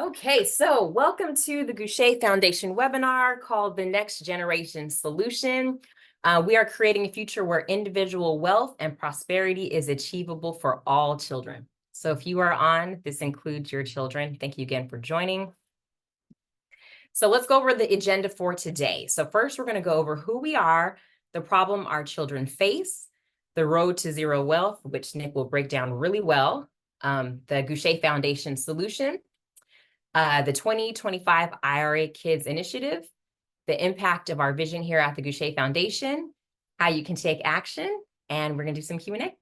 Okay, so welcome to the Gouché Foundation webinar called The Next Generation Solution. We are creating a future where individual wealth and prosperity is achievable for all children. So if you are on, this includes your children. Thank you again for joining. So let's go over the agenda for today. So first, we're going to go over who we are, the problem our children face, the road to zero wealth, which Nick will break down really well, the Gouché Foundation solution, the 2025 IRA Kids Initiative, the impact of our vision here at the Gouché Foundation, how you can take action, and we're going to do some Q&A.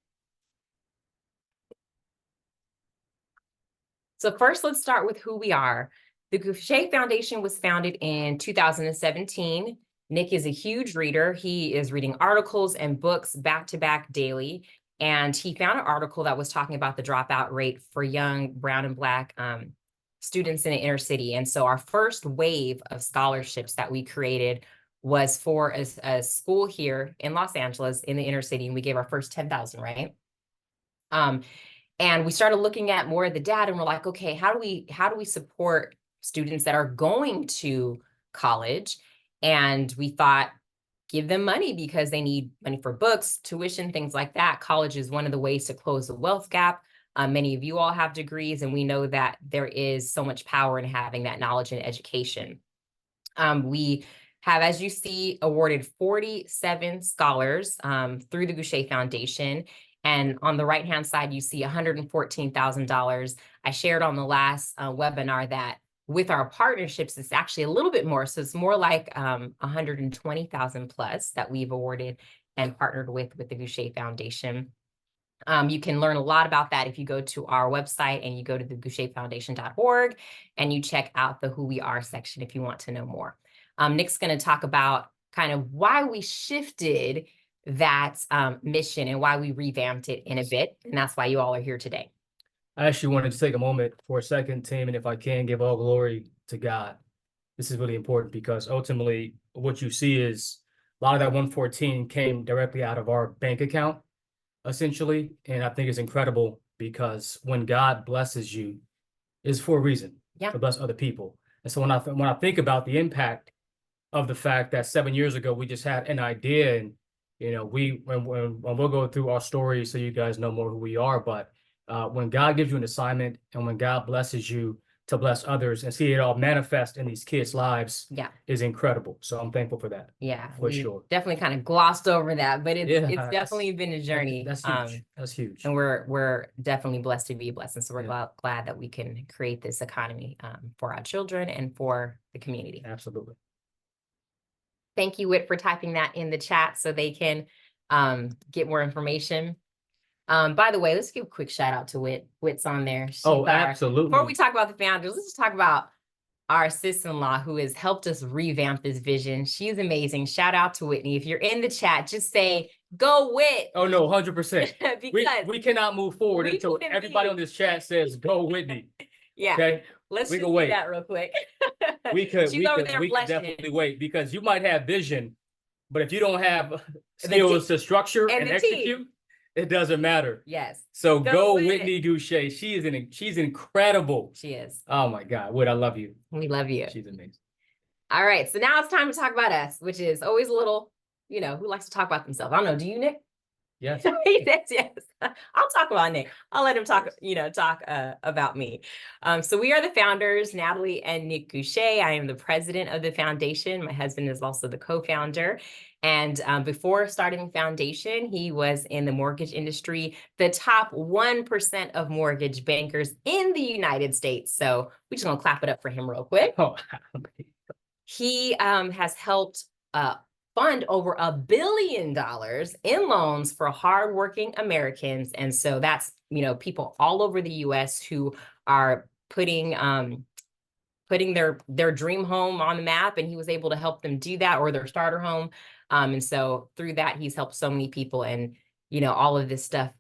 So first, let's start with who we are. The Gouché Foundation was founded in 2017. Nick is a huge reader. He is reading articles and books back-to-back daily, and he found an article that was talking about the dropout rate for young brown and Black students in the inner city. And so our first wave of scholarships that we created was for a school here in Los Angeles in the inner city, and we gave our first 10,000, right? And we started looking at more of the data, and we're like, okay, how do we support students that are going to college? And we thought, give them money because they need money for books, tuition, things like that. College is one of the ways to close the wealth gap. Many of you all have degrees, and we know that there is so much power in having that knowledge and education. We have, as you see, awarded 47 scholars through the Gouché Foundation. And on the right-hand side, you see $114,000. I shared on the last webinar that with our partnerships, it's actually a little bit more. So it's more like 120,000 plus that we've awarded and partnered with the Gouché Foundation. You can learn a lot about that if you go to our website and you go to the gouchefoundation.org and you check out the Who We Are section if you want to know more. Nick's going to talk about kind of why we shifted that mission and why we revamped it in a bit. And that's why you all are here today. I actually wanted to take a moment for a second, Tim, and if I can, give all glory to God. This is really important because ultimately what you see is a lot of that 114 came directly out of our bank account, essentially. And I think it's incredible because when God blesses you, it's for a reason, to bless other people. And so when I think about the impact of the fact that 7 years ago, we just had an idea, and, you know, when we'll go through our story so you guys know more who we are, but when God gives you an assignment and when God blesses you to bless others and see it all manifest in these kids' lives is incredible. So I'm thankful for that. Yeah, for sure. Definitely kind of glossed over that, but it's definitely been a journey. That's huge. That's huge. And we're definitely blessed to be blessed. And so we're glad that we can create this economy for our children and for the community. Absolutely. Thank you, Whit, for typing that in the chat so they can get more information. By the way, let's give a quick shout out to Whit. Whit's on there. Absolutely. Before we talk about the founders, let's just talk about our sister-in-law who has helped us revamp this vision. She's amazing. Shout out to Whitney. If you're in the chat, just say, go Whit. Oh, no, 100%. Because we cannot move forward until everybody on this chat says, go Whitney. Yeah. Okay. Let's just do that real quick. we could definitely wait because you might have vision, but if you don't have skills to structure and execute, it doesn't matter. Yes. So go Whitney Gouché. She's incredible. She is. Oh my God. Whit, I love you. We love you. She's amazing. All right. So now it's time to talk about us, which is always a little, you know, who likes to talk about themselves? I don't know. Do you, Nick? Yes. He says yes. I'll talk about Nick. I'll let him talk, about me. So we are the founders, Natalie and Nick Gouché. I am the president of the foundation. My husband is also the co-founder. And before starting the foundation, he was in the mortgage industry, the top 1% of mortgage bankers in the United States. So we're just gonna clap it up for him real quick. He has helped fund over $1 billion in loans for hardworking Americans. And so that's, people all over the US who are putting their dream home on the map, and he was able to help them do that, or their starter home. And so through that, he's helped so many people, and, all of this stuff,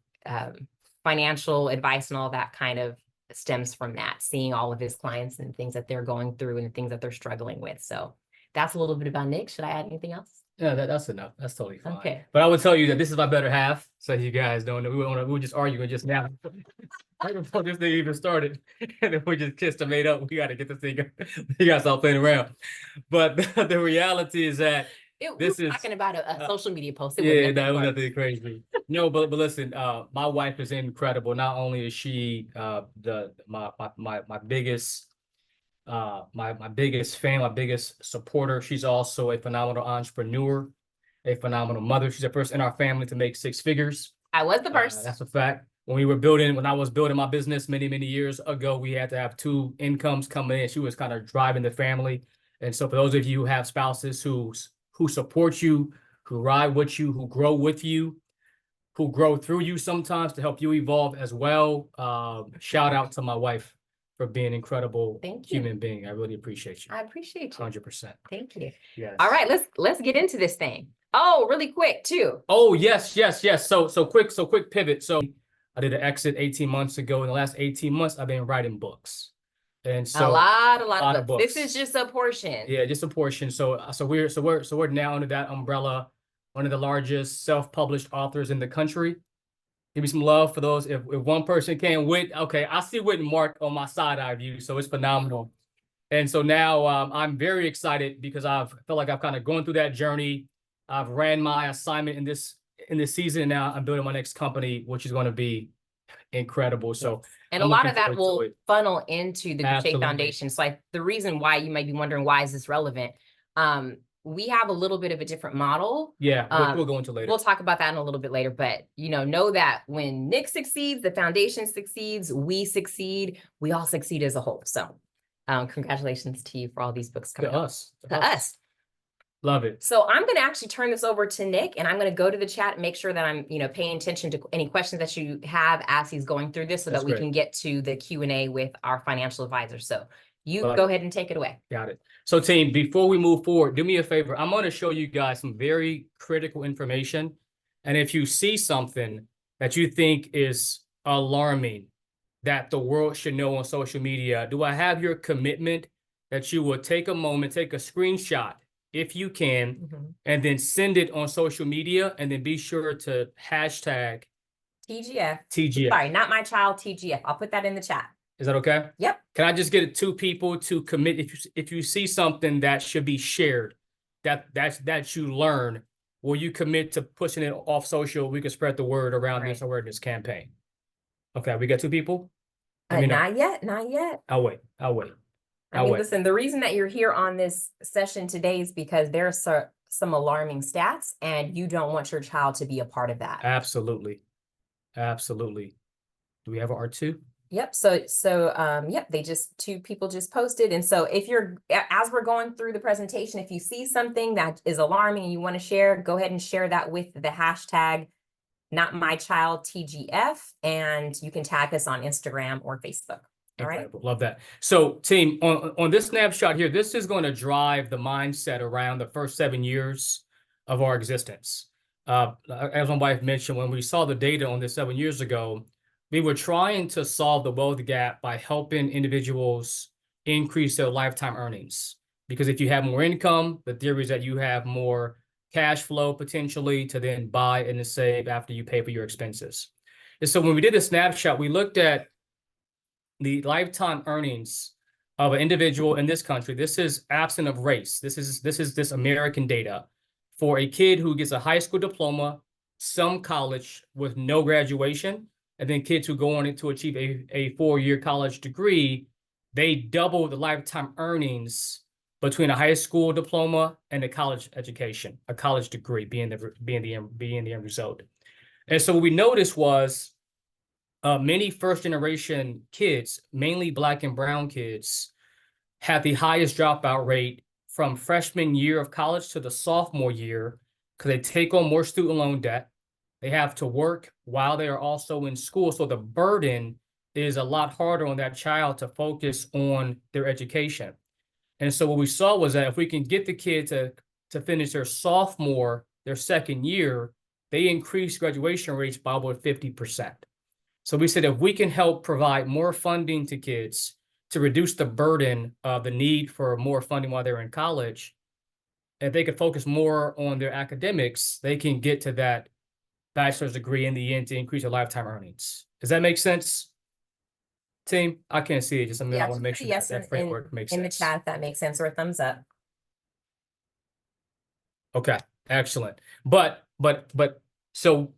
financial advice and all that kind of stems from that, seeing all of his clients and things that they're going through and things that they're struggling with. So that's a little bit about Nick. Should I add anything else? Yeah, that's enough. That's totally fine. Okay. But I would tell you that this is my better half, so you guys don't know. We were just arguing just now, right before this thing even started, and then we just kissed and made up. We got to get this thing. We got to stop playing around. But the reality is that We were this is talking about a social media post. It yeah, was that was nothing. nothing crazy. No, but listen, my wife is incredible. Not only is she my biggest my biggest fan, my biggest supporter. She's also a phenomenal entrepreneur, a phenomenal mother. She's the first in our family to make six figures. I was the first. That's a fact. When I was building my business many years ago, we had to have two incomes coming in. She was kind of driving the family. And so for those of you who have spouses who support you, who ride with you, who grow with you, who grow through you sometimes to help you evolve as well, shout out to my wife for being an incredible Thank you. human being. I really appreciate you. I appreciate you. 100%. Thank you. Yes. All right, let's get into this thing. Oh, really quick too. Oh, yes. So quick pivot. So I did an exit 18 months ago. In the last 18 months, I've been writing books. And so a lot of books. This is just a portion. Yeah, just a portion. So we're now under that umbrella, one of the largest self-published authors in the country. Give me some love for those. If one person can Whit, okay, I see Whit and Mark on my side eye view, so it's phenomenal. And so now I'm very excited because I feel like I've kind of gone through that journey. I've ran my assignment in this season, and now I'm building my next company, which is going to be incredible. So and a lot of that will funnel into the Gouché Foundation. So the reason why you might be wondering, why is this relevant? We have a little bit of a different model. Yeah, we'll go into later. We'll talk about that in a little bit later. But know that when Nick succeeds, the foundation succeeds, we succeed, we all succeed as a whole. So congratulations to you for all these books coming to us. Love it. So I'm going to actually turn this over to Nick, and I'm going to go to the chat and make sure that I'm, paying attention to any questions that you have as he's going through this, so that we can get to the Q&A with our financial advisor. So you go ahead and take it away. Got it. So team, before we move forward, do me a favor. I'm going to show you guys some very critical information. And if you see something that you think is alarming, that the world should know on social media, do I have your commitment that you will take a moment, take a screenshot, if you can, and then send it on social media, and then be sure to hashtag TGF. TGF. Sorry, not my child, TGF. I'll put that in the chat. Is that okay? Yep. Can I just get two people to commit? If you see something that should be shared, that you learn, will you commit to pushing it off social? We can spread the word around this awareness campaign. Okay, we got two people? Not yet. I'll wait. Listen, the reason that you're here on this session today is because there's some alarming stats, and you don't want your child to be a part of that. Absolutely. Do we have an R2? Yep. Yep. Two people just posted. And so as we're going through the presentation, if you see something that is alarming and you want to share, go ahead and share that with the hashtag NotMyChildTGF, and you can tag us on Instagram or Facebook. All right. Love that. So team, on this snapshot here, this is going to drive the mindset around the first 7 years of our existence. As my wife mentioned, when we saw the data on this 7 years ago, we were trying to solve the wealth gap by helping individuals increase their lifetime earnings. Because if you have more income, the theory is that you have more cash flow potentially to then buy and to save after you pay for your expenses. And so when we did the snapshot, we looked at the lifetime earnings of an individual in this country. This is absent of race. This is American data for a kid who gets a high school diploma, some college with no graduation, and then kids who go on to achieve a 4-year college degree. They double the lifetime earnings between a high school diploma and a college education, a college degree being the end result. And so what we noticed was many first-generation kids, mainly Black and brown kids, had the highest dropout rate from freshman year of college to the sophomore year, because they take on more student loan debt. They have to work while they are also in school. So the burden is a lot harder on that child to focus on their education. And so what we saw was that if we can get the kid to finish their second year, they increase graduation rates by over 50%. So we said, if we can help provide more funding to kids to reduce the burden of the need for more funding while they're in college, And if they could focus more on their academics, they can get to that bachelor's degree in the end to increase their lifetime earnings. Does that make sense, team? I can't see it. Just I mean, I want to make sure yes, that framework makes in sense. the chat, if that makes sense, or a thumbs up. Okay, excellent. But so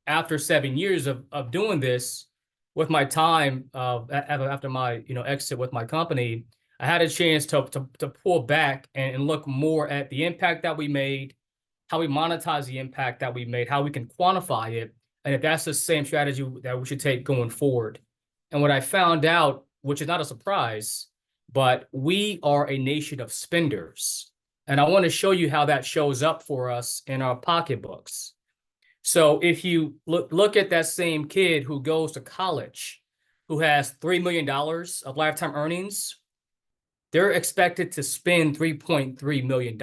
after 7 years of doing this, with my time after my exit with my company, I had a chance to pull back and look more at the impact that we made, how we monetize the impact that we made, how we can quantify it, and if that's the same strategy that we should take going forward. And what I found out, which is not a surprise, but we are a nation of spenders. And I want to show you how that shows up for us in our pocketbooks. So if you look at that same kid who goes to college, who has $3 million of lifetime earnings, they're expected to spend $3.3 million.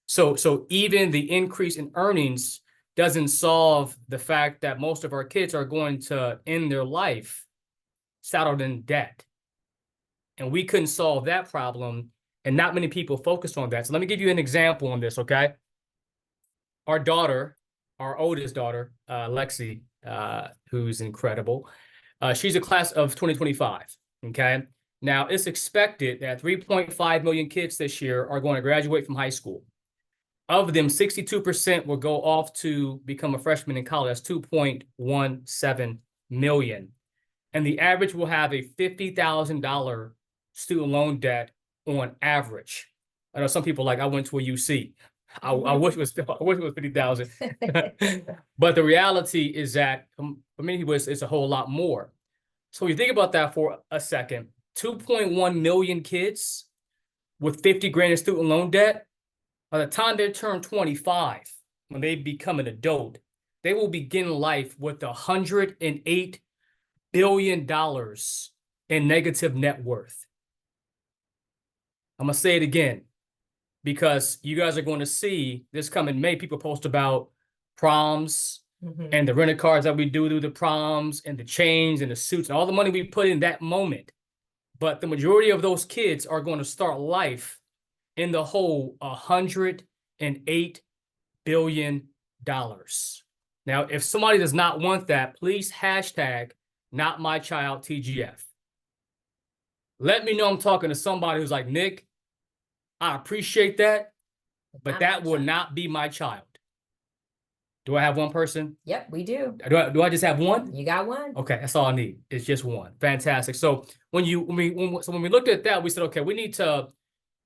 So even the increase in earnings doesn't solve the fact that most of our kids are going to end their life saddled in debt. And we couldn't solve that problem, and not many people focused on that. So let me give you an example on this, okay? Our daughter, our oldest daughter, Lexi, who's incredible, she's a class of 2025, okay? Now, it's expected that 3.5 million kids this year are going to graduate from high school. Of them, 62% will go off to become a freshman in college. That's 2.17 million. And the average will have a $50,000 student loan debt on average. I know some people like, I went to a UC. I wish it was 50,000. But the reality is that for many people, it's a whole lot more. So you think about that for a second. 2.1 million kids with 50 grand in student loan debt. By the time they turn 25, when they become an adult, they will begin life with $108 billion in negative net worth. I'm going to say it again, because you guys are going to see this come in May. People post about proms and the rental cars that we do through the proms and the chains and the suits and all the money we put in that moment. But the majority of those kids are going to start life in the hole $108 billion. Now, if somebody does not want that, please hashtag not my child TGF. Let me know I'm talking to somebody who's like, Nick, I appreciate that, but that will not be my child. Do I have one person? Yep, we do. Do I just have one? You got one. Okay, that's all I need. It's just one. Fantastic. So when we looked at that, we said, okay, we need to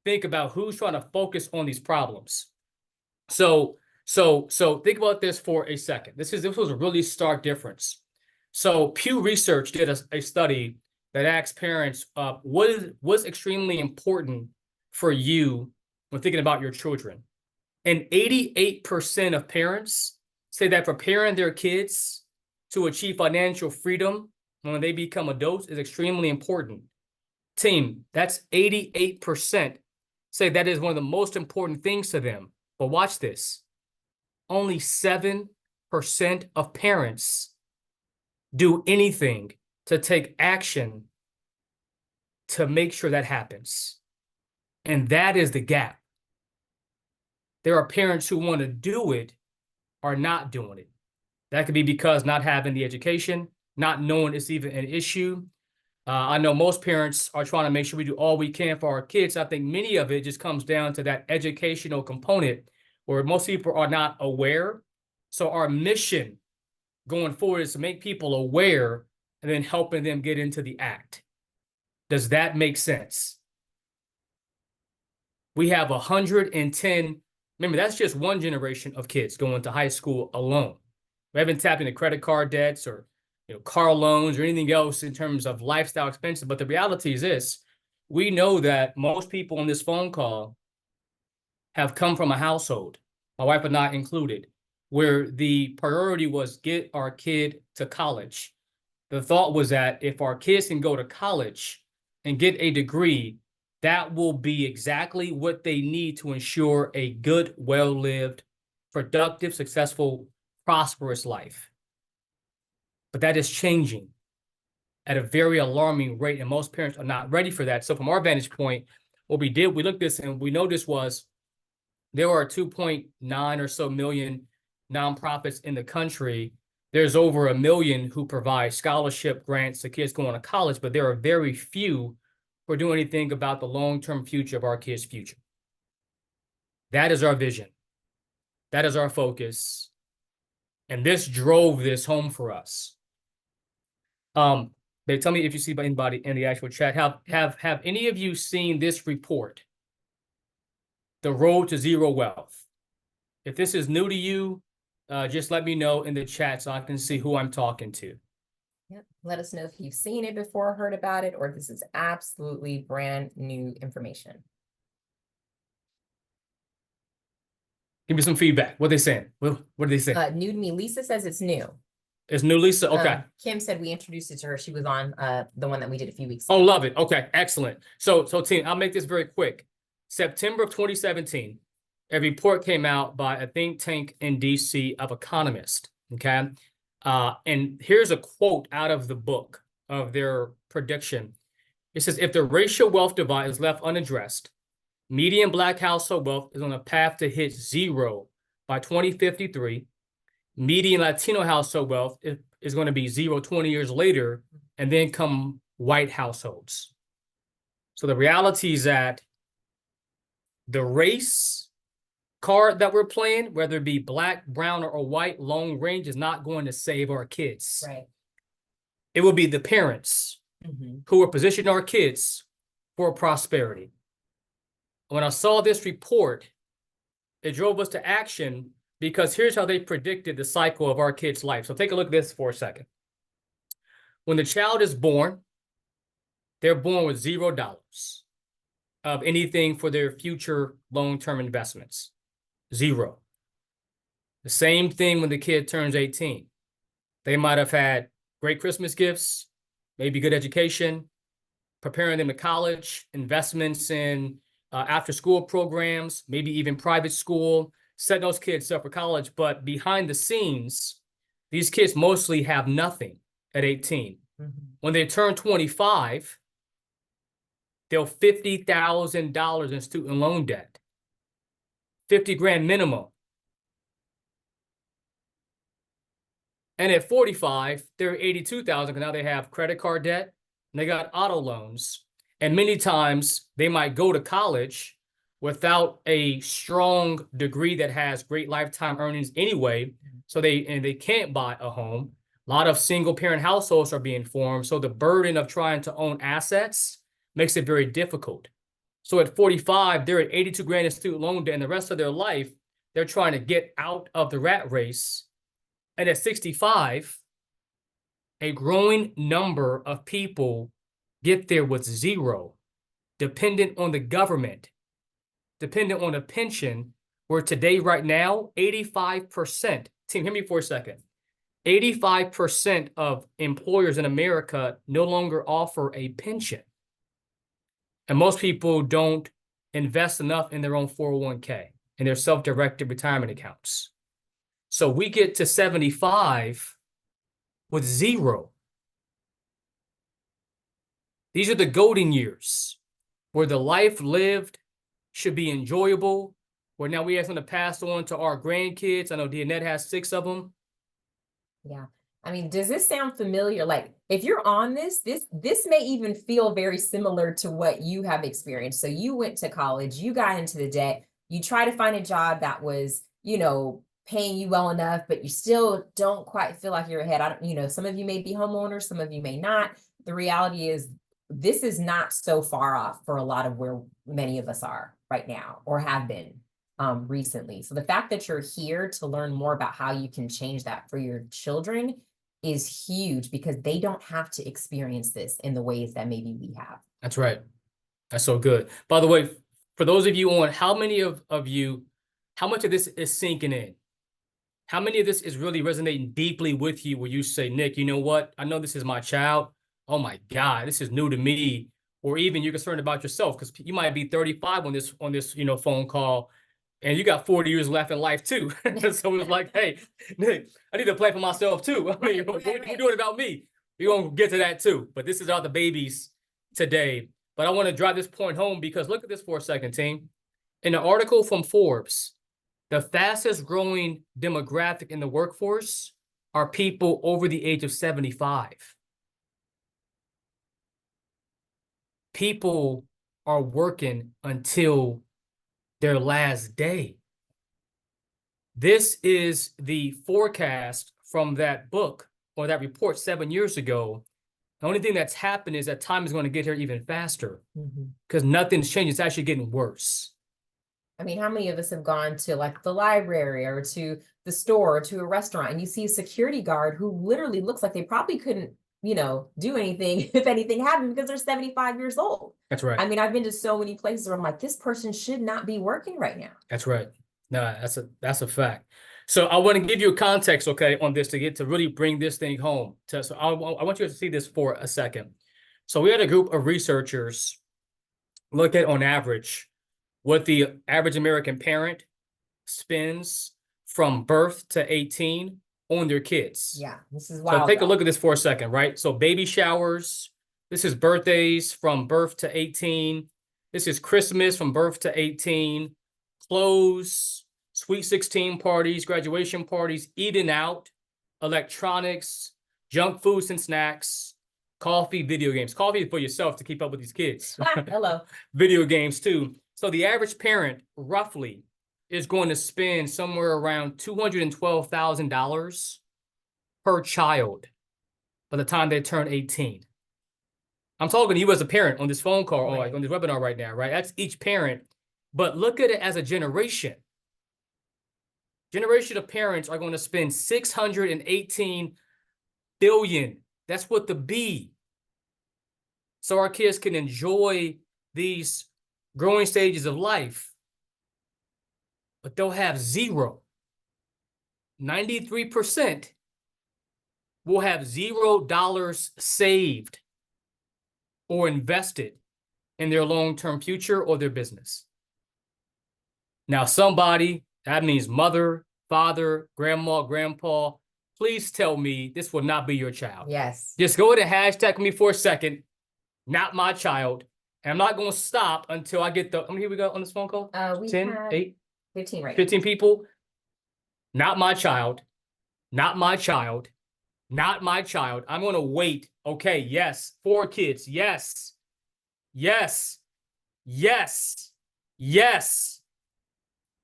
think about who's trying to focus on these problems. So think about this for a second. This was a really stark difference. So Pew Research did a study that asked parents, what's extremely important for you when thinking about your children? And 88% of parents say that preparing their kids to achieve financial freedom when they become adults is extremely important. Team, that's 88% say that is one of the most important things to them. But watch this. Only 7% of parents do anything to take action to make sure that happens. And that is the gap. There are parents who want to do it, are not doing it. That could be because not having the education, not knowing it's even an issue. I know most parents are trying to make sure we do all we can for our kids. I think many of it just comes down to that educational component where most people are not aware. So our mission going forward is to make people aware and then helping them get into the act. Does that make sense? We have 110. Remember, that's just one generation of kids going to high school alone. We haven't tapped into credit card debts or car loans or anything else in terms of lifestyle expenses. But the reality is this: we know that most people on this phone call have come from a household, my wife and I included, where the priority was get our kid to college. The thought was that if our kids can go to college and get a degree, that will be exactly what they need to ensure a good, well-lived, productive, successful, prosperous life. But that is changing at a very alarming rate, and most parents are not ready for that. So from our vantage point, what we did, we looked at this and we know this was there are 2.9 or so million nonprofits in the country. There's over 1 million who provide scholarship grants to kids going to college, but there are very few who are doing anything about the long-term future of our kids' future. That is our vision. That is our focus. And this drove this home for us. They tell me if you see anybody in the actual chat. Have any of you seen this report? The Road to Zero Wealth. If this is new to you, just let me know in the chat so I can see who I'm talking to. Yep. Let us know if you've seen it before, heard about it, or if this is absolutely brand new information. Give me some feedback. What are they saying? What are they saying? New to me. Lisa says it's new. It's new, Lisa? Okay. Kim said we introduced it to her. She was on the one that we did a few weeks ago. Oh, love it. Okay, excellent. So team, I'll make this very quick. September of 2017, a report came out by a think tank in DC of economists, okay? And here's a quote out of the book of their prediction. It says, if the racial wealth divide is left unaddressed, median Black household wealth is on a path to hit zero by 2053. Median Latino household wealth is going to be zero 20 years later, and then come white households. So the reality is that the race card that we're playing, whether it be Black, brown, or white, long range, is not going to save our kids. Right. It will be the parents who are positioning our kids for prosperity. When I saw this report, it drove us to action because here's how they predicted the cycle of our kids' life. So take a look at this for a second. When the child is born, they're born with $0 of anything for their future long-term investments. Zero. The same thing when the kid turns 18. They might have had great Christmas gifts, maybe good education, preparing them to college, investments in after-school programs, maybe even private school, setting those kids up for college. But behind the scenes, these kids mostly have nothing at 18. When they turn 25, they'll $50,000 in student loan debt, 50 grand minimum. And at 45, they're 82,000 because now they have credit card debt and they got auto loans. And many times they might go to college without a strong degree that has great lifetime earnings anyway. So they can't buy a home. A lot of single parent households are being formed. So the burden of trying to own assets makes it very difficult. So at 45, they're at 82 grand in student loan debt, and the rest of their life, they're trying to get out of the rat race. And at 65, a growing number of people get there with zero, dependent on the government, dependent on a pension, where today, right now, 85%, team, hear me for a second, 85% of employers in America no longer offer a pension. And most people don't invest enough in their own 401k and their self-directed retirement accounts. So we get to 75 with zero. These are the golden years where the life lived should be enjoyable, where now we have something to pass on to our grandkids. I know Dianette has 6 of them. Yeah. I mean, does this sound familiar? Like, if you're on this may even feel very similar to what you have experienced. So you went to college, you got into the debt, you try to find a job that was, paying you well enough, but you still don't quite feel like you're ahead. Some of you may be homeowners, some of you may not. The reality is this is not so far off for a lot of where many of us are right now or have been recently. So the fact that you're here to learn more about how you can change that for your children is huge, because they don't have to experience this in the ways that maybe we have. That's right. That's so good. By the way, for those of you on, how many of you, how much of this is sinking in? How many of this is really resonating deeply with you where you say, Nick, you know what? I know this is my child. Oh my God, this is new to me. Or even you're concerned about yourself because you might be 35 on this phone call, and you got 40 years left in life too. So it's like, hey, Nick, I need to plan for myself too. I mean, what are you doing about me? We're going to get to that too. But this is all the babies today. But I want to drive this point home because look at this for a second, team. In an article from Forbes, the fastest growing demographic in the workforce are people over the age of 75. People are working until their last day. This is the forecast from that book or that report 7 years ago. The only thing that's happened is that time is going to get here even faster because nothing's changed. It's actually getting worse. I mean, how many of us have gone to like the library or to the store or to a restaurant and you see a security guard who literally looks like they probably couldn't, you know, do anything if anything happened because they're 75 years old. That's right. I mean, I've been to so many places where I'm like, this person should not be working right now. That's right. No, that's a fact. So I want to give you a context, okay, on this to really bring this thing home. So I want you to see this for a second. So we had a group of researchers look at, on average, what the average American parent spends from birth to 18 on their kids. Yeah, this is wild. So take a look at this for a second, right? So baby showers, this is birthdays from birth to 18. This is Christmas from birth to 18. Clothes, sweet 16 parties, graduation parties, eating out, electronics, junk foods and snacks, coffee, video games. Coffee is for yourself to keep up with these kids. Hello. Video games too. So the average parent roughly is going to spend somewhere around $212,000 per child by the time they turn 18. I'm talking to you as a parent on this phone call or like on this webinar right now, right? That's each parent. But look at it as a generation. Generation of parents are going to spend $618 billion. That's what the B. So our kids can enjoy these growing stages of life, but they'll have zero. 93% will have $0 saved or invested in their long-term future or their business. Now, somebody, that means mother, father, grandma, grandpa, please tell me this will not be your child. Yes. Just go ahead and hashtag me for a second. Not my child. And I'm not going to stop until I get the, how many we got on this phone call? We 10, have 8, 15 right 15 people. Not my child. Not my child. Not my child. I'm going to wait. Okay. Yes. 4 kids. Yes. Yes. Yes. Yes.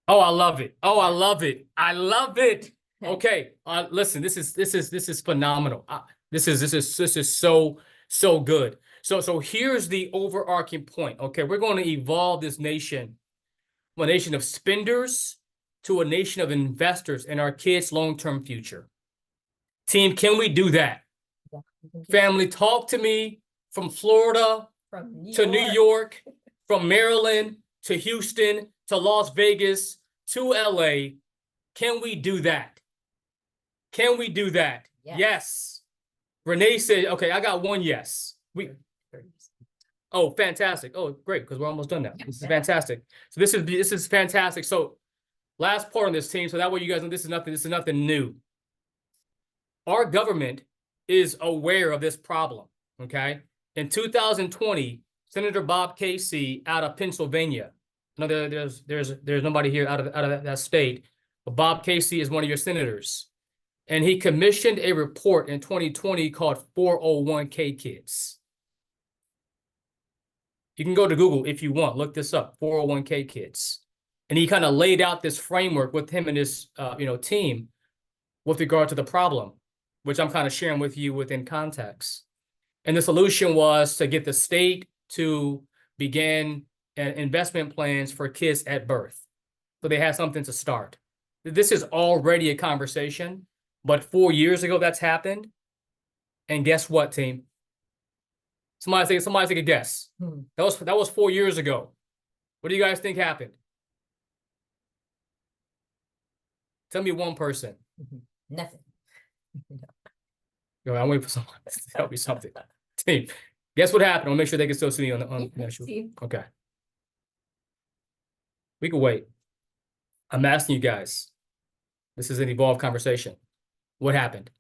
Oh, I love it. Oh, I love it. I love it. Okay. Listen, this is phenomenal. This is so good. So here's the overarching point. Okay. We're going to evolve this nation from a nation of spenders to a nation of investors in our kids' long-term future. Team, can we do that? Yeah. Family, talk to me from Florida to New York, from Maryland to Houston to Las Vegas to LA. Can we do that? Can we do that? Yes. Renee said, okay, I got one yes. Oh, fantastic. Oh, great, because we're almost done now. This is fantastic. So this is fantastic. So last part on this team, so that way you guys know this is nothing new. Our government is aware of this problem. Okay. In 2020, Senator Bob Casey out of Pennsylvania. No, there's nobody here out of that state, but Bob Casey is one of your senators, and he commissioned a report in 2020 called 401k Kids. You can go to Google if you want, look this up, 401k Kids, and he kind of laid out this framework with him and his team with regard to the problem, which I'm kind of sharing with you within context. And the solution was to get the state to begin investment plans for kids at birth. So they have something to start. This is already a conversation, but 4 years ago that's happened. And guess what, team? Somebody take a guess. That was 4 years ago. What do you guys think happened? Tell me one person. Nothing. I'm waiting for someone to tell me something. Team, guess what happened? I'll make sure they can still see me on the show. Okay. We can wait. I'm asking you guys. This is an evolved conversation. What happened?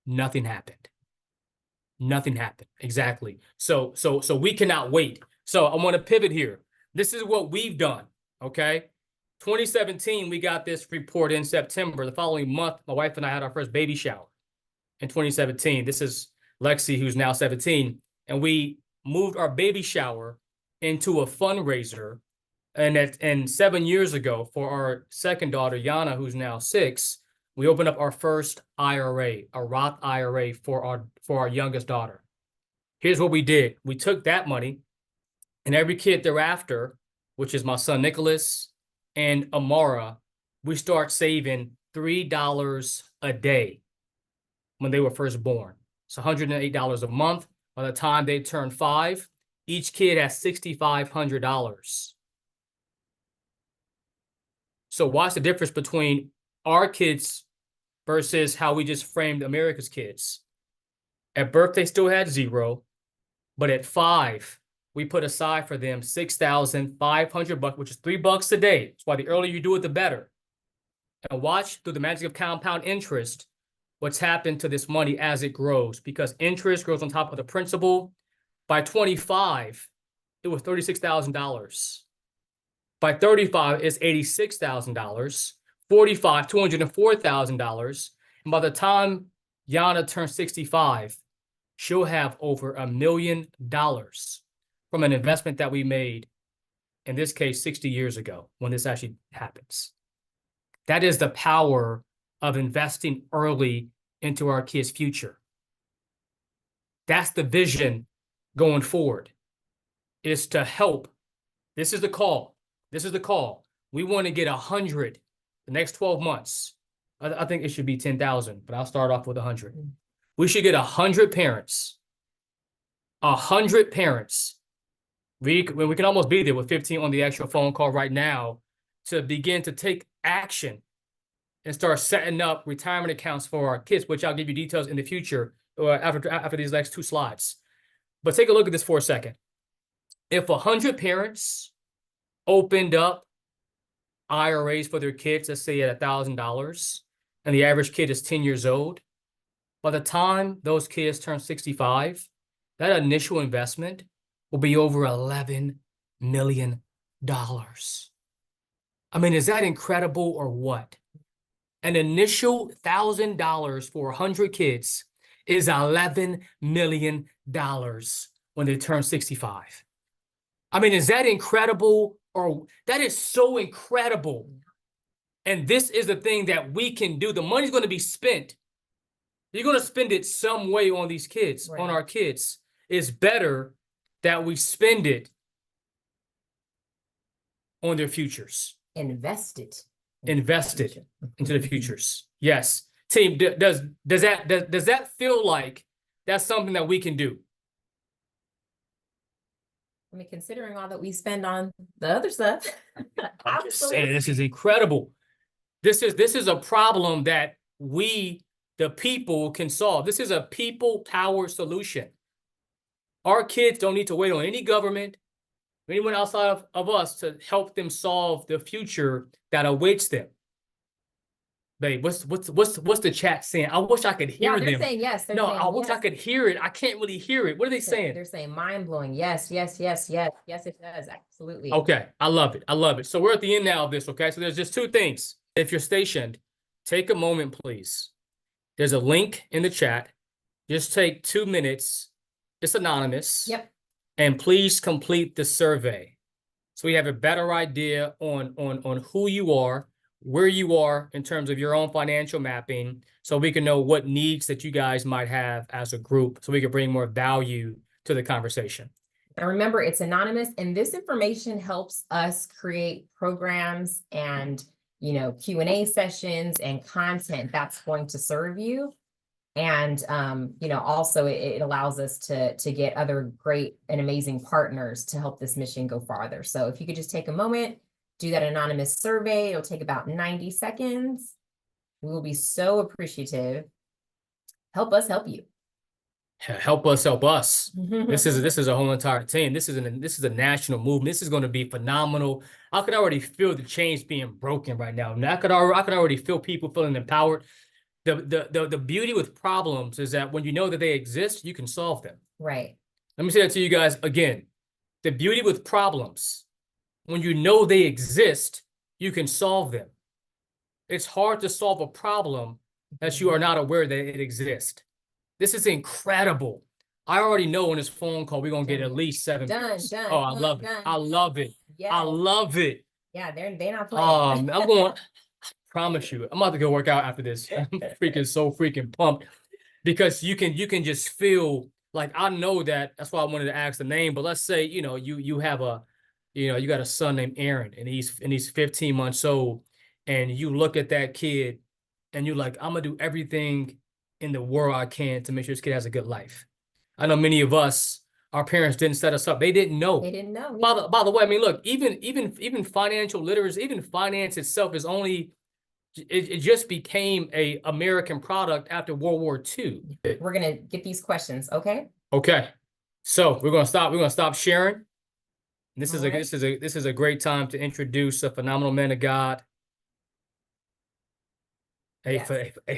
Nothing happened. Nothing happened. Exactly. So we cannot wait. So I want to pivot here. This is what we've done, okay? 2017, we got this report in September. The following month, my wife and I had our first baby shower in 2017. This is Lexi, who's now 17. And we moved our baby shower into a fundraiser. And 7 years ago, for our second daughter, Yana, who's now 6, we opened up our first IRA, a Roth IRA for our youngest daughter. Here's what we did. We took that money, and every kid thereafter, which is my son Nicholas and Amara, we start saving $3 a day when they were first born. It's $108 a month. By the time they turn 5, each kid has $6,500. So what's the difference between our kids versus how we just framed America's kids? At birth, they still had 0, but at 5, we put aside for them $6,500, which is $3 a day. That's why the earlier you do it, the better. And watch through the magic of compound interest what's happened to this money as it grows, because interest grows on top of the principal. By 25, it was $36,000. By 35, it's $86,000. 45, $204,000. And by the time Yana turns 65, she'll have over $1 million from an investment that we made, in this case, 60 years ago, when this actually happens. That is the power of investing early into our kids' future. That's the vision going forward, is to help. This is the call. This is the call. We want to get 100 the next 12 months. I think it should be 10,000, but I'll start off with 100. We should get 100 parents. 100 parents. We can almost be there with 15 on the actual phone call right now to begin to take action and start setting up retirement accounts for our kids, which I'll give you details in the future after these next 2 slides. But take a look at this for a second. If 100 parents opened up IRAs for their kids, let's say at $1,000, and the average kid is 10 years old, by the time those kids turn 65, that initial investment will be over $11 million. I mean, is that incredible or what? An initial $1,000 for 100 kids is $11 million when they turn 65. I mean, is that incredible? Or that is so incredible. And this is the thing that we can do. The money's going to be spent. You're going to spend it some way on these kids, right, on our kids. It's better that we spend it on their futures. Invest it into the futures. Yes. Team, does that feel like that's something that we can do? I mean, considering all that we spend on the other stuff. I'm just saying, this is incredible. This is a problem that we, the people, can solve. This is a people-powered solution. Our kids don't need to wait on any government, anyone outside of us to help them solve the future that awaits them. Babe, what's the chat saying? I wish I could hear them. They're saying yes. No, I wish I could hear it. I can't really hear it. What are they saying? They're saying mind-blowing. Yes, yes, yes, yes. Yes, it does. Absolutely. Okay. I love it. I love it. So we're at the end now of this, okay? So there's just 2 things. If you're stationed, take a moment, please. There's a link in the chat. Just take 2 minutes. It's anonymous. Yep. And please complete the survey, so we have a better idea on who you are, where you are in terms of your own financial mapping, so we can know what needs that you guys might have as a group, so we can bring more value to the conversation. And remember, it's anonymous, and this information helps us create programs and, Q&A sessions and content that's going to serve you. And, also it allows us to get other great and amazing partners to help this mission go farther. So if you could just take a moment, do that anonymous survey. It'll take about 90 seconds. We will be so appreciative. Help us help you. Help us help us. This is a whole entire team. This is a national movement. This is going to be phenomenal. I could already feel the chains being broken right now. And I could already feel people feeling empowered. The beauty with problems is that when you know that they exist, you can solve them. Right. Let me say that to you guys again. The beauty with problems when you know they exist, you can solve them. It's hard to solve a problem that you are not aware that it exists. This is incredible. I already know on this phone call, we're going to get at least 7 views. Oh, I love it. I love it. I love it. Yeah, they're not playing. I'm going, promise you, I'm about to go work out after this. I'm freaking so freaking pumped because you can just feel like, I know that's why I wanted to ask the name, but let's say, you have you got a son named Aaron and he's 15 months old, and you look at that kid and you're like, I'm gonna do everything in the world I can to make sure this kid has a good life. I know many of us, our parents didn't set us up. They didn't know. They didn't know. By the way, I mean, look, even financial literacy, even finance itself is only, it just became a American product after World War II. We're gonna get these questions, okay? Okay. So we're gonna stop sharing. This is a great time to introduce a phenomenal man of God, a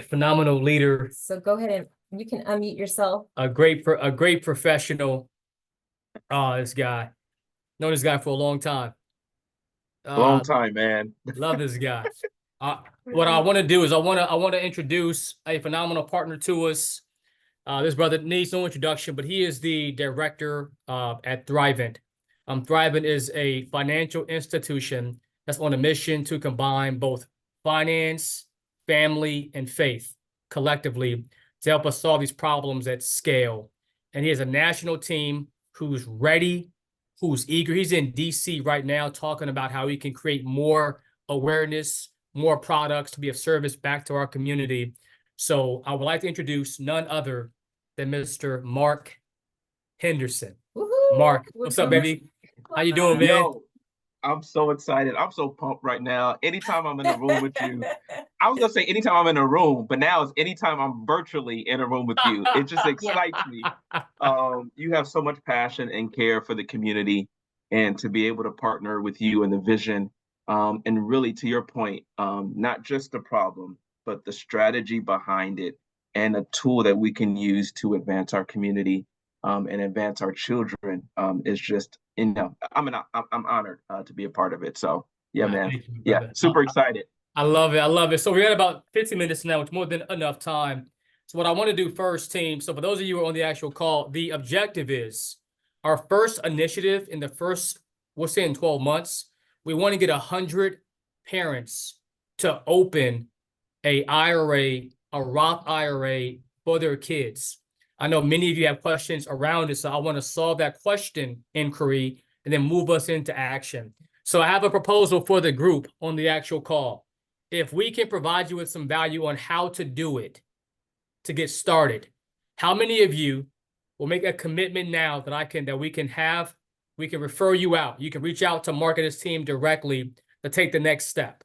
phenomenal leader. So go ahead and you can unmute yourself. A great professional. This guy. Known this guy for a long time. Long time, man. Love this guy. What I want to do is I want to introduce a phenomenal partner to us. This brother needs no introduction, but he is the director at Reintroduction. Reintroduction is a financial institution that's on a mission to combine both finance, family, and faith collectively to help us solve these problems at scale. And he has a national team who's ready, who's eager. He's in DC right now talking about how he can create more awareness, more products to be of service back to our community. So I would like to introduce none other than Mr. Mark Henderson. Mark, what's up, baby? How you doing, man? Yo, I'm so excited. I'm so pumped right now. Anytime I'm in a room with you, I was gonna say anytime I'm in a room, but now it's anytime I'm virtually in a room with you. It just excites me. You have so much passion and care for the community, and to be able to partner with you and the vision, and really to your point, not just the problem, but the strategy behind it and a tool that we can use to advance our community and advance our children is just, I'm honored to be a part of it. So yeah, man. Yeah, super excited. I love it. I love it. So we got about 15 minutes now, which is more than enough time. So what I want to do first, team, so for those of you who are on the actual call, the objective is our first initiative in the first, we'll say in 12 months, we want to get 100 parents to open a IRA, a Roth IRA for their kids. I know many of you have questions around it, so I want to solve that question inquiry and then move us into action. So I have a proposal for the group on the actual call. If we can provide you with some value on how to do it, to get started, how many of you will make a commitment now that we can refer you out? You can reach out to Mark and his team directly to take the next step.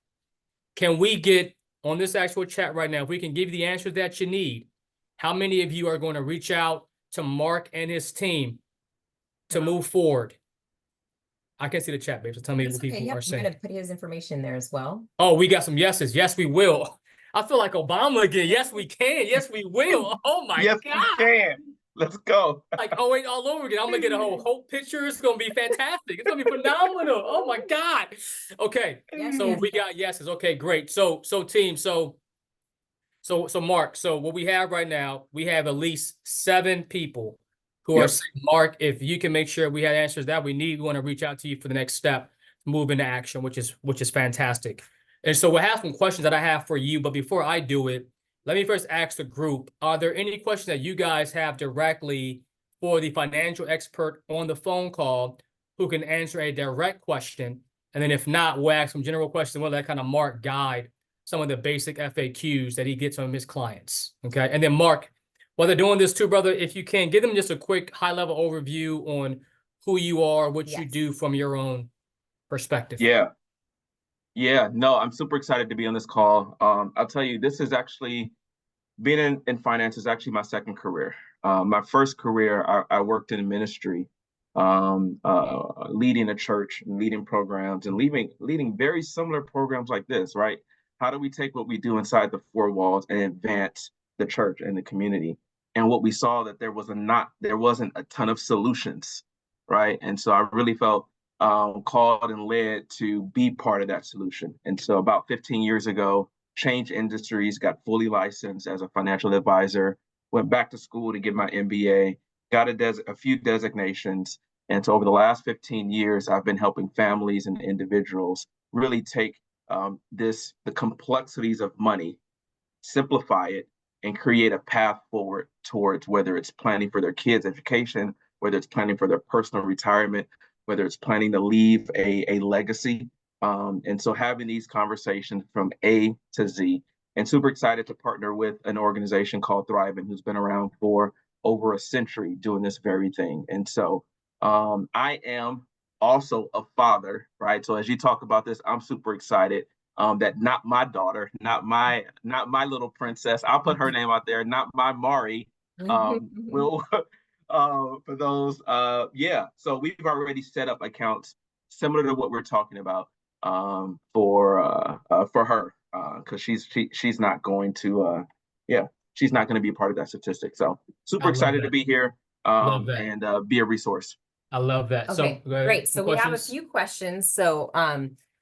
Can we get on this actual chat right now, if we can give you the answers that you need, how many of you are going to reach out to Mark and his team to move forward? I can see the chat, babe. So tell me what people are saying. I'm going to put his information there as well. Oh, we got some yeses. Yes, we will. I feel like Obama again. Yes, we can. Yes, we will. Oh my God. Yes, we can. Let's go. Like, oh wait, all over again. I'm gonna get a whole hope picture. It's gonna be fantastic. It's gonna be phenomenal. Oh my God. Okay. So we got yeses. Okay, great. So team, so Mark, so what we have right now, we have at least 7 people who are saying, Mark, if you can make sure we have answers that we need, we want to reach out to you for the next step, move into action, which is fantastic. And so we'll have some questions that I have for you, but before I do it, let me first ask the group, are there any questions that you guys have directly for the financial expert on the phone call who can answer a direct question? And then if not, we'll ask some general questions. We'll let kind of Mark guide some of the basic FAQs that he gets from his clients, okay? And then Mark, while they're doing this too, brother, if you can, give them just a quick high-level overview on who you are, what you do from your own perspective. Yeah, no, I'm super excited to be on this call. I'll tell you, this is actually, being in finance is actually my second career. My first career, I worked in ministry, leading a church, leading programs, and leading very similar programs like this, right? How do we take what we do inside the 4 walls and advance the church and the community? And what we saw that there wasn't a ton of solutions, right? And so I really felt called and led to be part of that solution. And so about 15 years ago, changed industries, got fully licensed as a financial advisor, went back to school to get my MBA, got a few designations. And so over the last 15 years, I've been helping families and individuals really take the complexities of money, simplify it, and create a path forward towards whether it's planning for their kids' education, whether it's planning for their personal retirement, whether it's planning to leave a legacy. And so having these conversations from A to Z, and super excited to partner with an organization called Thriving, who's been around for over a century doing this very thing. And so I am also a father, right? So as you talk about this, I'm super excited that not my daughter, not my little princess, I'll put her name out there, not my Mari, will for those yeah. So we've already set up accounts similar to what we're talking about for her because she's not going to yeah, she's not going to be a part of that statistic. So super excited to be here and be a resource. I love that. Okay, So great. So we have a questions? few questions. So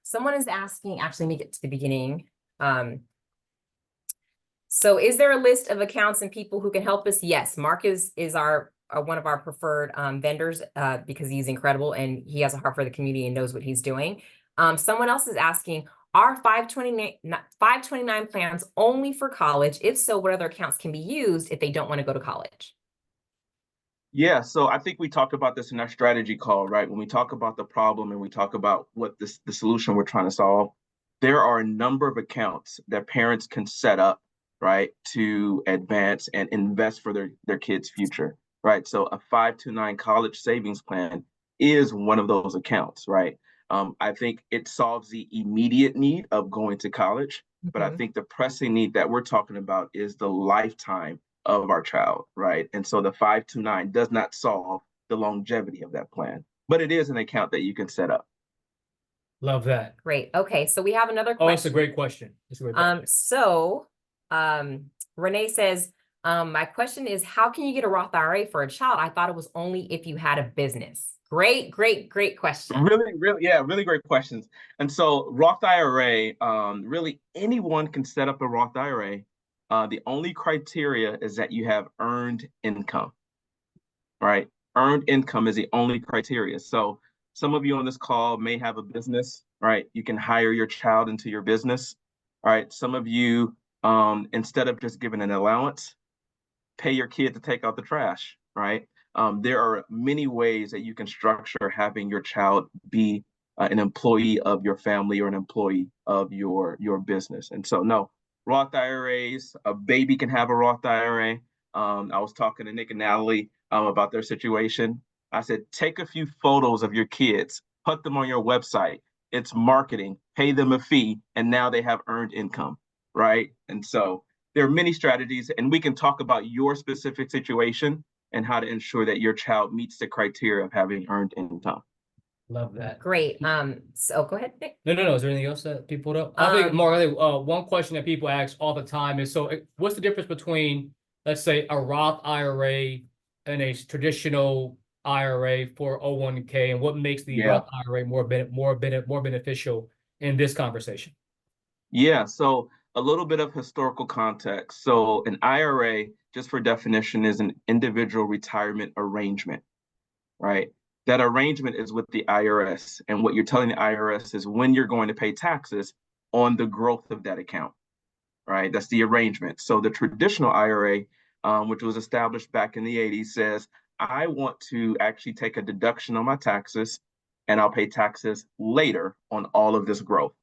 someone is asking, actually make it to the beginning. So is there a list of accounts and people who can help us? Yes, Mark is our one of our preferred vendors because he's incredible and he has a heart for the community and knows what he's doing. Someone else is asking, are 529 plans only for college? If so, what other accounts can be used if they don't want to go to college? Yeah, so I think we talked about this in our strategy call, right? When we talk about the problem and we talk about what the solution we're trying to solve, there are a number of accounts that parents can set up, right, to advance and invest for their kids' future, right? So a 529 college savings plan is one of those accounts, right? I think it solves the immediate need of going to college, but I think the pressing need that we're talking about is the lifetime of our child, right? And so the 529 does not solve the longevity of that plan, but it is an account that you can set up. Love that. Great. Okay, so we have another question. Oh, it's a great question. It's a great question. So Renee says, my question is, how can you get a Roth IRA for a child? I thought it was only if you had a business. Great question. Really great questions. And so Roth IRA, really anyone can set up a Roth IRA. The only criteria is that you have earned income, right? Earned income is the only criteria. So some of you on this call may have a business, right? You can hire your child into your business, right? Some of you, instead of just giving an allowance, pay your kid to take out the trash, right? There are many ways that you can structure having your child be an employee of your family or an employee of your business. And so, no, Roth IRAs, a baby can have a Roth IRA. I was talking to Nick and Natalie about their situation. I said, take a few photos of your kids, put them on your website. It's marketing, pay them a fee, and now they have earned income, right? And so there are many strategies, and we can talk about your specific situation and how to ensure that your child meets the criteria of having earned income. Love that. Great. So go ahead, Nick. No. Is there anything else that people put up? I think, Mark, I think one question that people ask all the time is, so what's the difference between, let's say, a Roth IRA and a traditional IRA for 401k, and what makes the Roth IRA more beneficial in this conversation? Yeah, so a little bit of historical context. So an IRA, just for definition, is an individual retirement arrangement, right? That arrangement is with the IRS. And what you're telling the IRS is when you're going to pay taxes on the growth of that account, right? That's the arrangement. So the traditional IRA, which was established back in the 80s, says, I want to actually take a deduction on my taxes and I'll pay taxes later on all of this growth.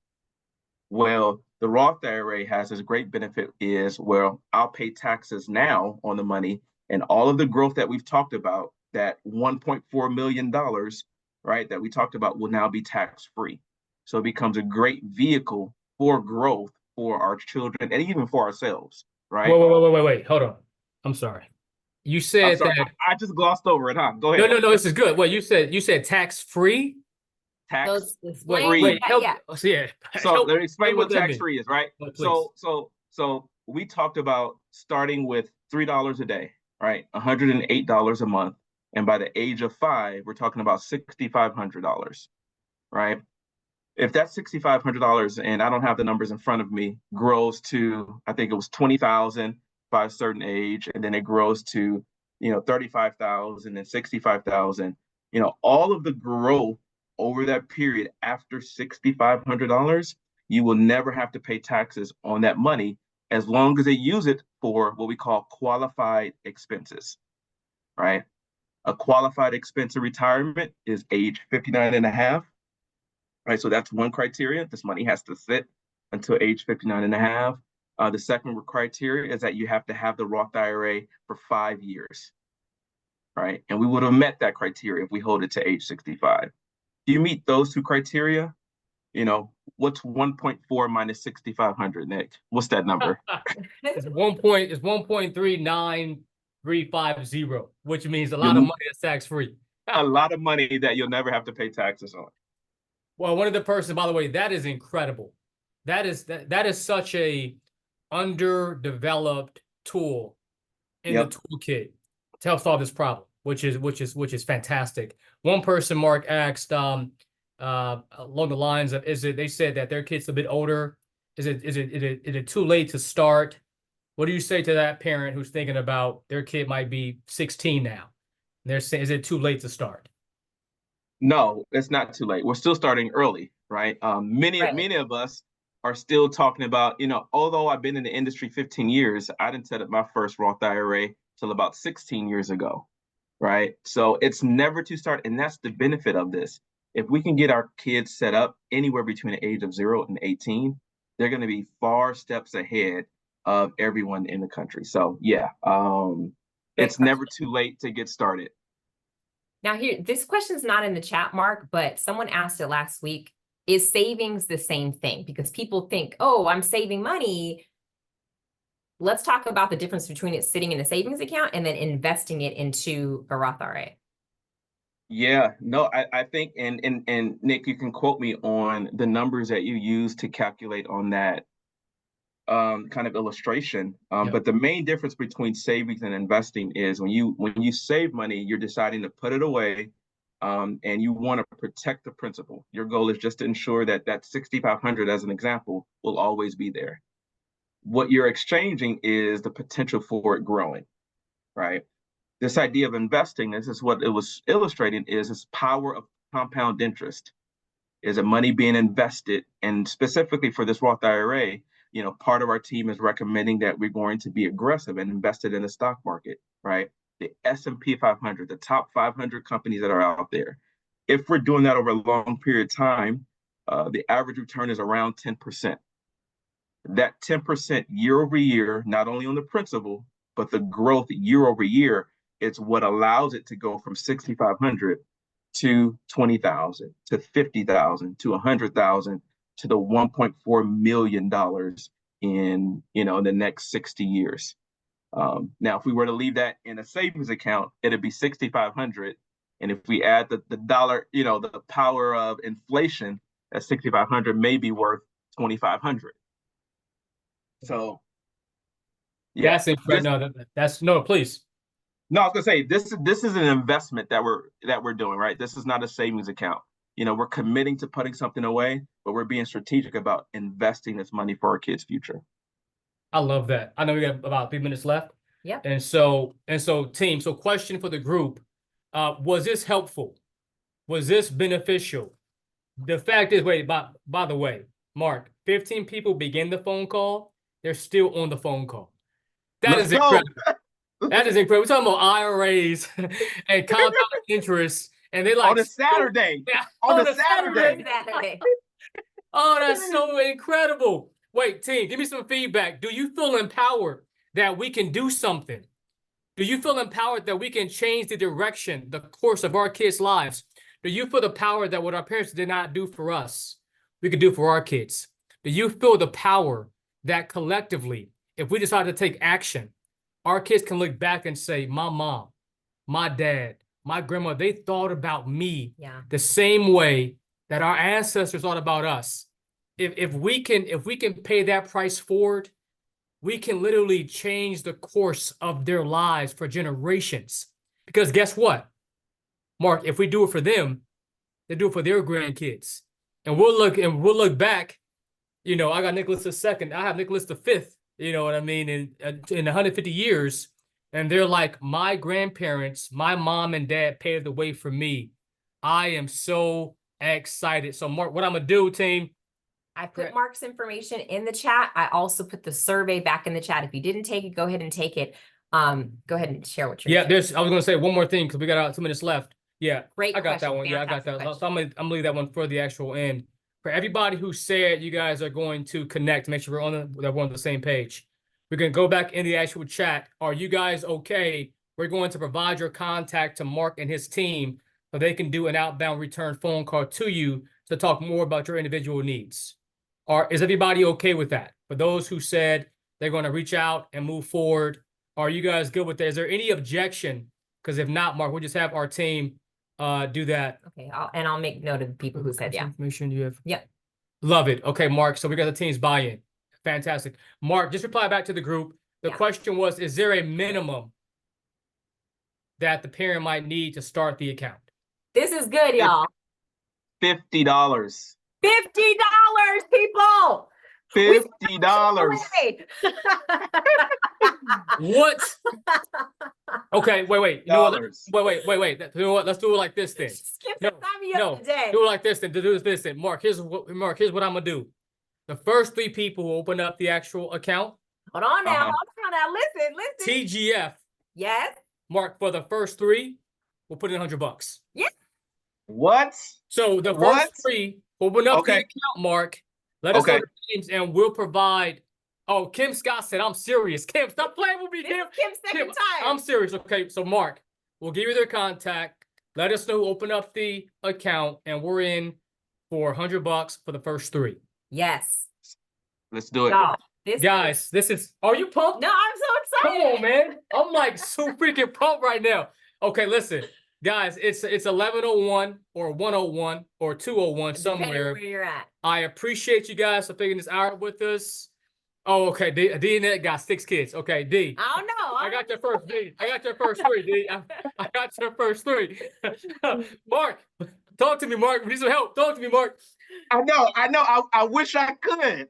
Well, the Roth IRA has this great benefit is, well, I'll pay taxes now on the money and all of the growth that we've talked about, that $1.4 million, right, that we talked about will now be tax-free. So it becomes a great vehicle for growth for our children and even for ourselves, right? Wait. Hold on. I'm sorry. You said that I just glossed over it, huh? Go ahead. No, this is good. Well, you said tax-free? Tax-free. So let me explain what tax-free is, right? So we talked about starting with $3 a day, right? $108 a month. And by the age of 5, we're talking about $6,500. right? If that $6,500, and I don't have the numbers in front of me, grows to, I think it was 20,000 by a certain age, and then it grows to, 35,000 and 65,000, all of the growth over that period after $6,500, you will never have to pay taxes on that money as long as they use it for what we call qualified expenses, right? A qualified expense of retirement is age 59 and a half, right? So that's one criteria. This money has to sit until age 59 and a half. The second criteria is that you have to have the Roth IRA for 5 years, right? And we would have met that criteria if we hold it to age 65. If you meet those two criteria, what's 1.4 minus 6,500, Nick? What's that number? It's 1.39350, which means a lot of money that's tax free. A lot of money that you'll never have to pay taxes on. Well, one of the person, by the way, that is incredible. That is such a underdeveloped tool in the toolkit to help solve this problem, which is fantastic. One person, Mark, asked along the lines of, they said that their kid's a bit older. Is it too late to start? What do you say to that parent who's thinking about their kid might be 16 now? They're saying, is it too late to start? No, it's not too late. We're still starting early, right? Many of us are still talking about, although I've been in the industry 15 years, I didn't set up my first Roth IRA till about 16 years ago, right? So it's never to start, and that's the benefit of this. If we can get our kids set up anywhere between the age of 0 and 18, they're going to be far steps ahead of everyone in the country. So yeah, it's never too late to get started. Now here, this question's not in the chat, Mark, but someone asked it last week. Is savings the same thing? Because people think, oh, I'm saving money. Let's talk about the difference between it sitting in a savings account and then investing it into a Roth IRA. Yeah, no, I think, and Nick, you can quote me on the numbers that you use to calculate on that kind of illustration. But the main difference between savings and investing is when you save money, you're deciding to put it away, and you want to protect the principal. Your goal is just to ensure that that 6,500, as an example, will always be there. What you're exchanging is the potential for it growing, right? This idea of investing, this is what it was illustrating, is this power of compound interest. Is it money being invested? And specifically for this Roth IRA, part of our team is recommending that we're going to be aggressive and invested in the stock market, right? The S&P 500, the top 500 companies that are out there. If we're doing that over a long period of time, the average return is around 10%. That 10% year over year, not only on the principal, but the growth year over year, it's what allows it to go from 6,500 to 20,000 to 50,000 to 100,000 to the $1.4 million in the next 60 years. Now, if we were to leave that in a savings account, it'd be 6,500. And if we add the dollar, the power of inflation, that 6,500 may be worth 2,500. So, yeah, that's incredible. No, please. No, I was gonna say this is an investment that we're doing, right? This is not a savings account. We're committing to putting something away, but we're being strategic about investing this money for our kids' future. I love that. I know we got about 3 minutes left. Yeah. And so team, so question for the group, was this helpful? Was this beneficial? The fact is, wait, by the way, Mark, 15 people begin the phone call. They're still on the phone call. That is incredible. That is incredible. We're talking about IRAs and compound interest, and they like on a Saturday. Yeah, on a Saturday. Oh, that's so incredible. Wait, team, give me some feedback. Do you feel empowered that we can do something? Do you feel empowered that we can change the direction, the course of our kids' lives? Do you feel the power that what our parents did not do for us, we could do for our kids? Do you feel the power that collectively, if we decide to take action, our kids can look back and say, my mom, my dad, my grandma, they thought about me the same way that our ancestors thought about us. If we can pay that price forward, we can literally change the course of their lives for generations. Because guess what, Mark, if we do it for them, they do it for their grandkids. And we'll look back, you know, I got Nicholas II, I have Nicholas V, you know what I mean, in 150 years. And they're like, my grandparents, my mom and dad paved the way for me. I am so excited. So Mark, what I'm gonna do, team, I put Mark's information in the chat. I also put the survey back in the chat. If you didn't take it, go ahead and take it. Go ahead and share what you're I was gonna say one more thing because we got 2 minutes left. Yeah, great. I got that one. Yeah, I got that. Question. So I'm gonna leave that one for the actual end. For everybody who said you guys are going to connect, make sure we're on the same page. We're gonna go back in the actual chat. Are you guys okay? We're going to provide your contact to Mark and his team so they can do an outbound return phone call to you to talk more about your individual needs. Is everybody okay with that? For those who said they're going to reach out and move forward, are you guys good with that? Is there any objection? Because if not, Mark, we'll just have our team do that. Okay, I'll make note of the people who said yeah. Information you have. Yep. Love it. Okay, Mark. So we got the team's buy-in. Fantastic. Mark, just reply back to the group. The question was, is there a minimum that the parent might need to start the account? This is good, y'all. $50. $50, people. $50. What? Okay, wait. You know what? Wait. You know what? Let's do it like this then. Do it like this then. Do this then. Mark, here's what I'm gonna do. The first 3 people who open up the actual account. Hold on now. Listen. TGF. Yes. Mark, for the first 3, we'll put in $100. Yes. What? So the first 3 open up the account, Mark. Let us know the names, and we'll provide. Oh, Kim Scott said, I'm serious. Kim, stop playing with me, Kim. Kim's second time. I'm serious. Okay, so Mark, we'll give you their contact. Let us know, open up the account, and we're in for $100 for the first 3. Yes. Let's do it. Guys, this is, are you pumped? No, I'm so excited. Come on, man. I'm like so freaking pumped right now. Okay, listen. Guys, it's 11:01 or 1:01 or 2:01 somewhere. Where you're at. I appreciate you guys for figuring this out with us. Oh, okay. D and Ed got 6 kids. Okay, D. I don't know. I got your first D. I got your first 3, D. I got your first 3. Mark, talk to me, Mark. We need some help. Talk to me, Mark. I know. I wish I could.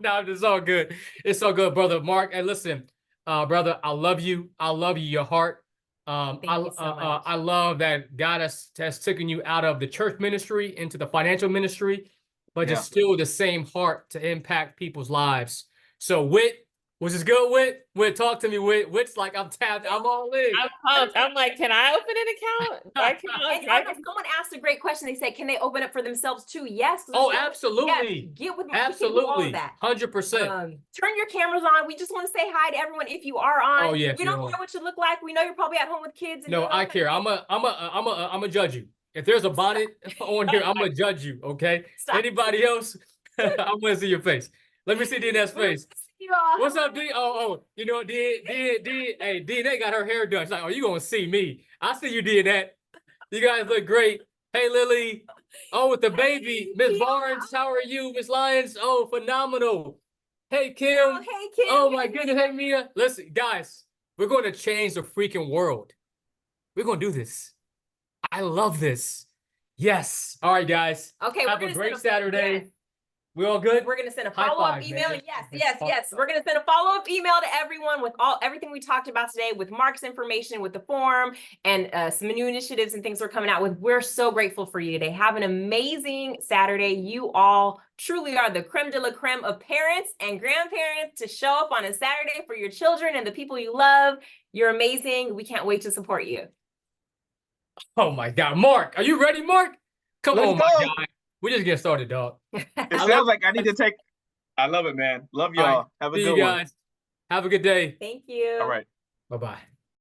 No, it's all good. It's all good, brother. Mark, and listen, brother, I love you. I love you, your heart. Thank you so much. I love that God has taken you out of the church ministry into the financial ministry, but just still the same heart to impact people's lives. So Whit, was this good, Whit? Whit, talk to me, Whit. Whit's like, I'm tapped. I'm all in. I'm pumped. I'm like, can I open an account? Someone asked a great question. They said, can they open it for themselves too? Yes. Oh, absolutely. Get with me. Absolutely. All of that. 100%. Turn your cameras on. We just want to say hi to everyone if you are on. Oh, yeah. We don't care what you look like. We know you're probably at home with kids. And no, I care. I'm a judge you. If there's a bonnet on here, I'm gonna judge you. Okay. Stop. Anybody else? I'm gonna see your face. Let me see DNA's face. What's up, D? Oh, you know, hey, DNA got her hair done. She's like, oh, you gonna see me? I see you, DNA. You guys look great. Hey, Lily. Oh, with the baby. Miss Barnes, how are you? Miss Lyons, oh, phenomenal. Hey, Kim. Oh, hey, Kim. Oh, my goodness. Hey, Mia. Listen, guys, we're going to change the freaking world. We're going to do this. I love this. Yes. All right, guys. Okay. Have a great Saturday. Yes. We all good? We're going to send a follow-up email. Man. Yes. We're going to send a follow-up email to everyone with everything we talked about today, with Mark's information, with the form, and some new initiatives and things we're coming out with. We're so grateful for you today. Have an amazing Saturday. You all truly are the creme de la creme of parents and grandparents to show up on a Saturday for your children and the people you love. You're amazing. We can't wait to support you. Oh, my God. Mark, are you ready, Mark? Come on, my God. We're just getting started, dog. It sounds like I need to take. I love it, man. Love y'all. Have a good one. Have a good day. Thank you. All right. Bye-bye.